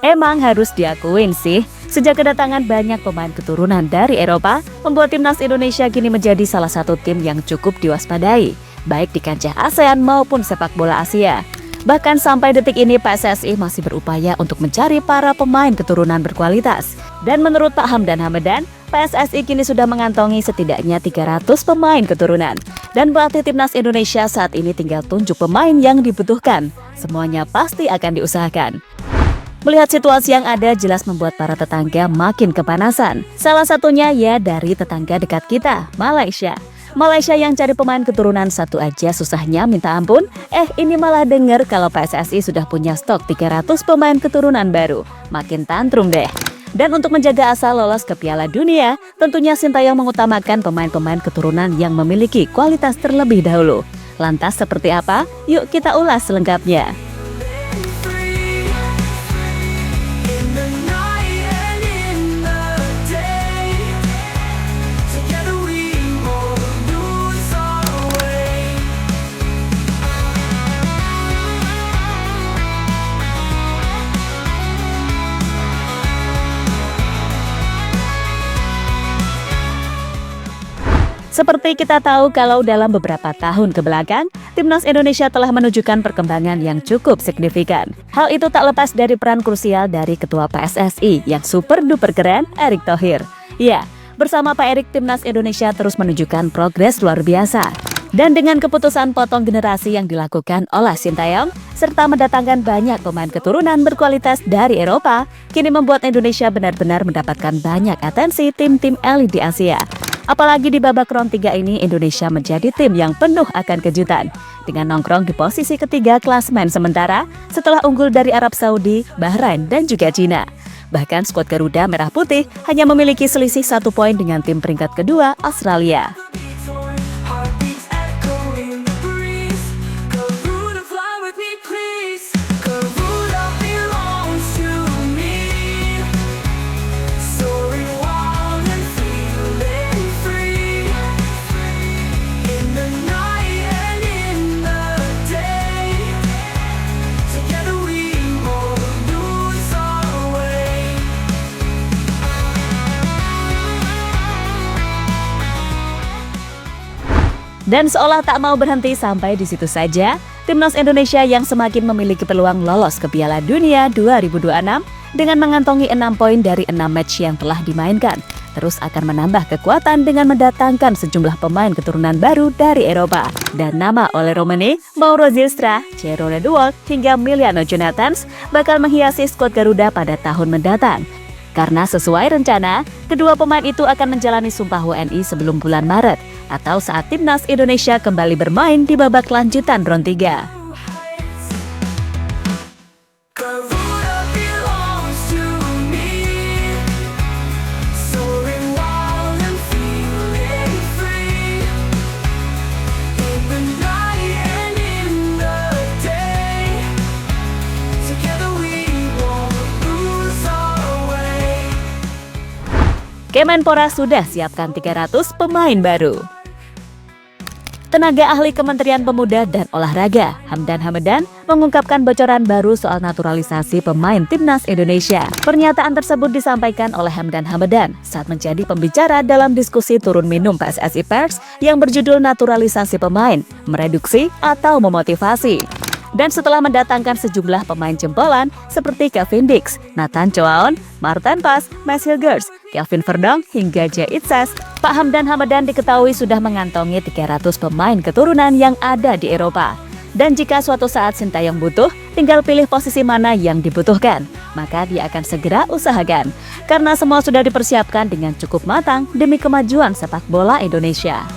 Emang harus diakuin sih, sejak kedatangan banyak pemain keturunan dari Eropa, membuat timnas Indonesia kini menjadi salah satu tim yang cukup diwaspadai, baik di kancah ASEAN maupun sepak bola Asia. Bahkan sampai detik ini PSSI masih berupaya untuk mencari para pemain keturunan berkualitas. Dan menurut Pak Hamdan Hamadan, PSSI kini sudah mengantongi setidaknya 300 pemain keturunan. Dan pelatih timnas Indonesia saat ini tinggal tunjuk pemain yang dibutuhkan. Semuanya pasti akan diusahakan. Melihat situasi yang ada jelas membuat para tetangga makin kepanasan. Salah satunya ya dari tetangga dekat kita, Malaysia. Malaysia yang cari pemain keturunan satu aja susahnya minta ampun. Ini malah dengar kalau PSSI sudah punya stok 300 pemain keturunan baru. Makin tantrum deh. Dan untuk menjaga asa lolos ke Piala Dunia, tentunya Sintayong mengutamakan pemain-pemain keturunan yang memiliki kualitas terlebih dahulu. Lantas seperti apa? Yuk kita ulas selengkapnya. Seperti kita tahu kalau dalam beberapa tahun ke belakang, timnas Indonesia telah menunjukkan perkembangan yang cukup signifikan. Hal itu tak lepas dari peran krusial dari Ketua PSSI yang super duper keren, Erick Thohir. Ya, bersama Pak Erick, timnas Indonesia terus menunjukkan progres luar biasa. Dan dengan keputusan potong generasi yang dilakukan oleh Sintayong, serta mendatangkan banyak pemain keturunan berkualitas dari Eropa, kini membuat Indonesia benar-benar mendapatkan banyak atensi tim-tim elit di Asia. Apalagi di babak round 3 ini Indonesia menjadi tim yang penuh akan kejutan dengan nongkrong di posisi ketiga klasemen sementara setelah unggul dari Arab Saudi, Bahrain, dan juga Cina. Bahkan skuad Garuda Merah Putih hanya memiliki selisih 1 poin dengan tim peringkat kedua Australia. Dan seolah tak mau berhenti sampai di situ saja, timnas Indonesia yang semakin memiliki peluang lolos ke Piala Dunia 2026 dengan mengantongi 6 poin dari 6 match yang telah dimainkan, terus akan menambah kekuatan dengan mendatangkan sejumlah pemain keturunan baru dari Eropa. Dan nama Ole Romani, Mauro Zylstra, Cerone De Wolf, hingga Miliano Jonathans bakal menghiasi skuad Garuda pada tahun mendatang. Karena sesuai rencana, kedua pemain itu akan menjalani sumpah WNI sebelum bulan Maret atau saat timnas Indonesia kembali bermain di babak lanjutan round 3. Kemenpora sudah siapkan 300 pemain baru. Tenaga ahli Kementerian Pemuda dan Olahraga, Hamdan Hamadan, mengungkapkan bocoran baru soal naturalisasi pemain timnas Indonesia. Pernyataan tersebut disampaikan oleh Hamdan Hamadan saat menjadi pembicara dalam diskusi turun minum PSSI Pers yang berjudul Naturalisasi Pemain, Mereduksi atau Memotivasi. Dan setelah mendatangkan sejumlah pemain jempolan seperti Kevin Dix, Nathan Choaon, Martin Pas, Messi Girls, Kelvin Verdong, hingga Jay Itzes, Pak Hamdan Hamadan diketahui sudah mengantongi 300 pemain keturunan yang ada di Eropa. Dan jika suatu saat Sintayong butuh, tinggal pilih posisi mana yang dibutuhkan, maka dia akan segera usahakan. Karena semua sudah dipersiapkan dengan cukup matang demi kemajuan sepak bola Indonesia.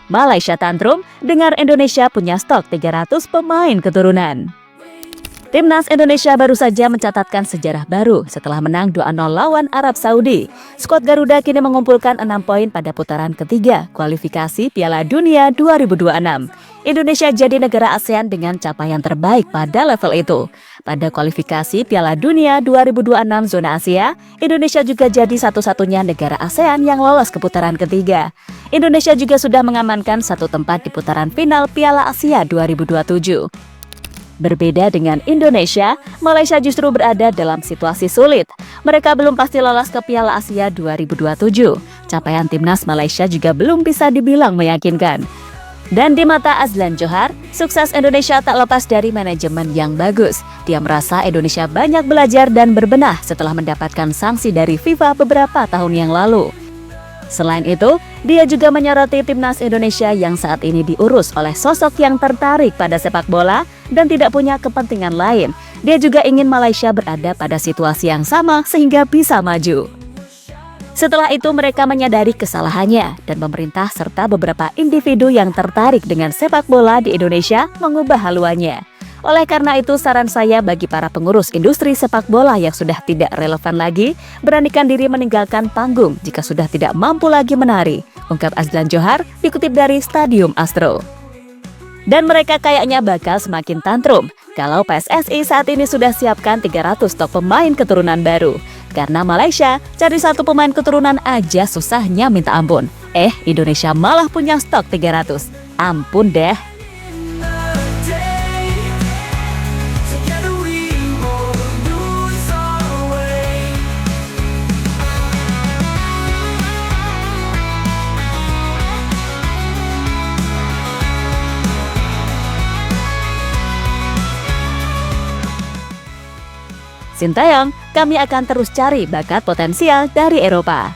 Malaysia tantrum, dengar Indonesia punya stok 300 pemain keturunan. Timnas Indonesia baru saja mencatatkan sejarah baru setelah menang 2-0 lawan Arab Saudi. Skuad Garuda kini mengumpulkan 6 poin pada putaran ketiga kualifikasi Piala Dunia 2026. Indonesia jadi negara ASEAN dengan capaian terbaik pada level itu. Pada kualifikasi Piala Dunia 2026 zona Asia, Indonesia juga jadi satu-satunya negara ASEAN yang lolos ke putaran ketiga. Indonesia juga sudah mengamankan satu tempat di putaran final Piala Asia 2027. Berbeda dengan Indonesia, Malaysia justru berada dalam situasi sulit. Mereka belum pasti lolos ke Piala Asia 2027. Capaian timnas Malaysia juga belum bisa dibilang meyakinkan. Dan di mata Azlan Johar, sukses Indonesia tak lepas dari manajemen yang bagus. Dia merasa Indonesia banyak belajar dan berbenah setelah mendapatkan sanksi dari FIFA beberapa tahun yang lalu. Selain itu, dia juga menyoroti timnas Indonesia yang saat ini diurus oleh sosok yang tertarik pada sepak bola dan tidak punya kepentingan lain. Dia juga ingin Malaysia berada pada situasi yang sama sehingga bisa maju. Setelah itu mereka menyadari kesalahannya dan pemerintah serta beberapa individu yang tertarik dengan sepak bola di Indonesia mengubah haluannya. Oleh karena itu, saran saya bagi para pengurus industri sepak bola yang sudah tidak relevan lagi, beranikan diri meninggalkan panggung jika sudah tidak mampu lagi menari, ungkap Azlan Johar dikutip dari Stadium Astro. Dan mereka kayaknya bakal semakin tantrum kalau PSSI saat ini sudah siapkan 300 stok pemain keturunan baru. Karena Malaysia cari satu pemain keturunan aja susahnya minta ampun. Indonesia malah punya stok 300. Ampun deh. Sintayong, kami akan terus cari bakat potensial dari Eropa.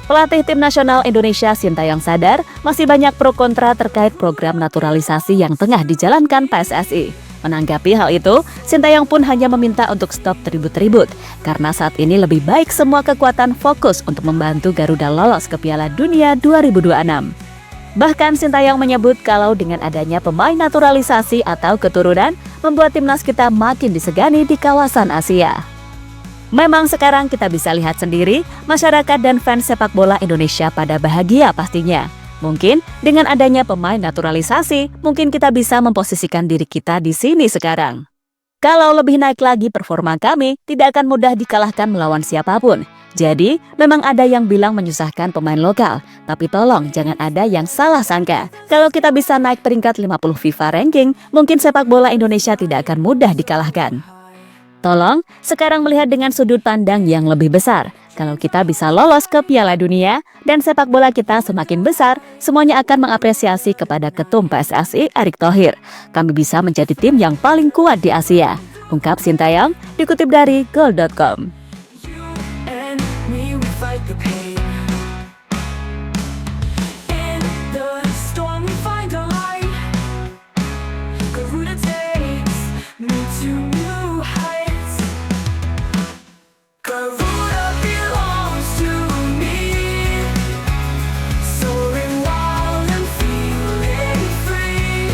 Pelatih tim nasional Indonesia Sintayong sadar masih banyak pro kontra terkait program naturalisasi yang tengah dijalankan PSSI. Menanggapi hal itu, Sintayong pun hanya meminta untuk stop tribut-tribut karena saat ini lebih baik semua kekuatan fokus untuk membantu Garuda lolos ke Piala Dunia 2026. Bahkan Sintayong menyebut kalau dengan adanya pemain naturalisasi atau keturunan membuat timnas kita makin disegani di kawasan Asia. Memang sekarang kita bisa lihat sendiri, masyarakat dan fans sepak bola Indonesia pada bahagia pastinya. Mungkin dengan adanya pemain naturalisasi, mungkin kita bisa memposisikan diri kita di sini sekarang. Kalau lebih naik lagi performa kami, tidak akan mudah dikalahkan melawan siapapun. Jadi, memang ada yang bilang menyusahkan pemain lokal, tapi tolong jangan ada yang salah sangka. Kalau kita bisa naik peringkat 50 FIFA ranking, mungkin sepak bola Indonesia tidak akan mudah dikalahkan. Tolong, sekarang melihat dengan sudut pandang yang lebih besar. Kalau kita bisa lolos ke Piala Dunia dan sepak bola kita semakin besar, semuanya akan mengapresiasi kepada Ketum PSSI Erick Thohir. Kami bisa menjadi tim yang paling kuat di Asia, ungkap Sintayong dikutip dari Goal.com. The pain. In the storm we find a light. Garuda takes me to new heights. Garuda belongs to me. Soaring wild and feeling free.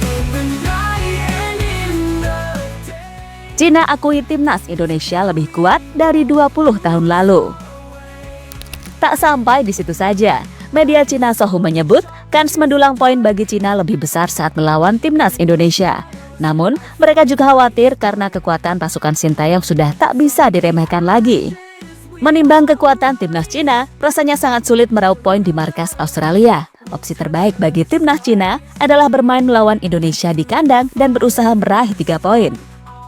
In the night and in the day. Cina akui timnas Indonesia lebih kuat dari 20 tahun lalu. Tak sampai di situ saja, media Cina Sohu menyebut kans mendulang poin bagi Cina lebih besar saat melawan timnas Indonesia. Namun, mereka juga khawatir karena kekuatan pasukan Sintayong sudah tak bisa diremehkan lagi. Menimbang kekuatan timnas Cina, rasanya sangat sulit meraup poin di markas Australia. Opsi terbaik bagi timnas Cina adalah bermain melawan Indonesia di kandang dan berusaha meraih 3 poin.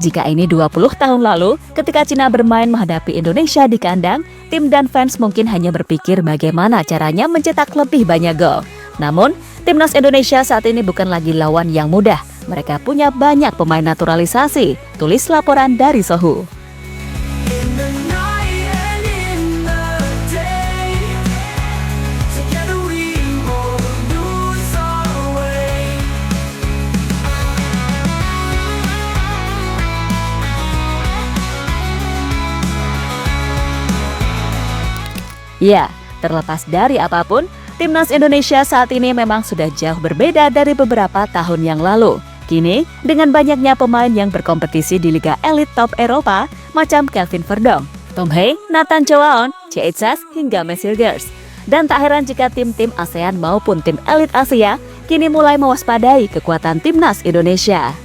Jika ini 20 tahun lalu, ketika Cina bermain menghadapi Indonesia di kandang, tim dan fans mungkin hanya berpikir bagaimana caranya mencetak lebih banyak gol. Namun, timnas Indonesia saat ini bukan lagi lawan yang mudah. Mereka punya banyak pemain naturalisasi, tulis laporan dari Sohu. Ya, terlepas dari apapun, timnas Indonesia saat ini memang sudah jauh berbeda dari beberapa tahun yang lalu. Kini, dengan banyaknya pemain yang berkompetisi di Liga Elit Top Eropa, macam Kelvin Verdong, Tom Hay, Nathan Chowaon, Cheitzas, hingga Messilgers. Dan tak heran jika tim-tim ASEAN maupun tim elit Asia kini mulai mewaspadai kekuatan timnas Indonesia.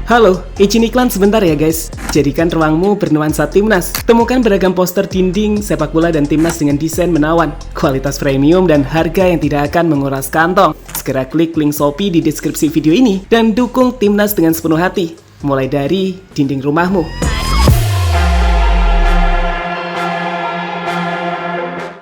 Halo, izin iklan sebentar ya guys. Jadikan ruangmu bernuansa timnas. Temukan beragam poster dinding, sepak bola dan timnas dengan desain menawan, kualitas premium dan harga yang tidak akan menguras kantong. Segera klik link Shopee di deskripsi video ini dan dukung timnas dengan sepenuh hati. Mulai dari dinding rumahmu.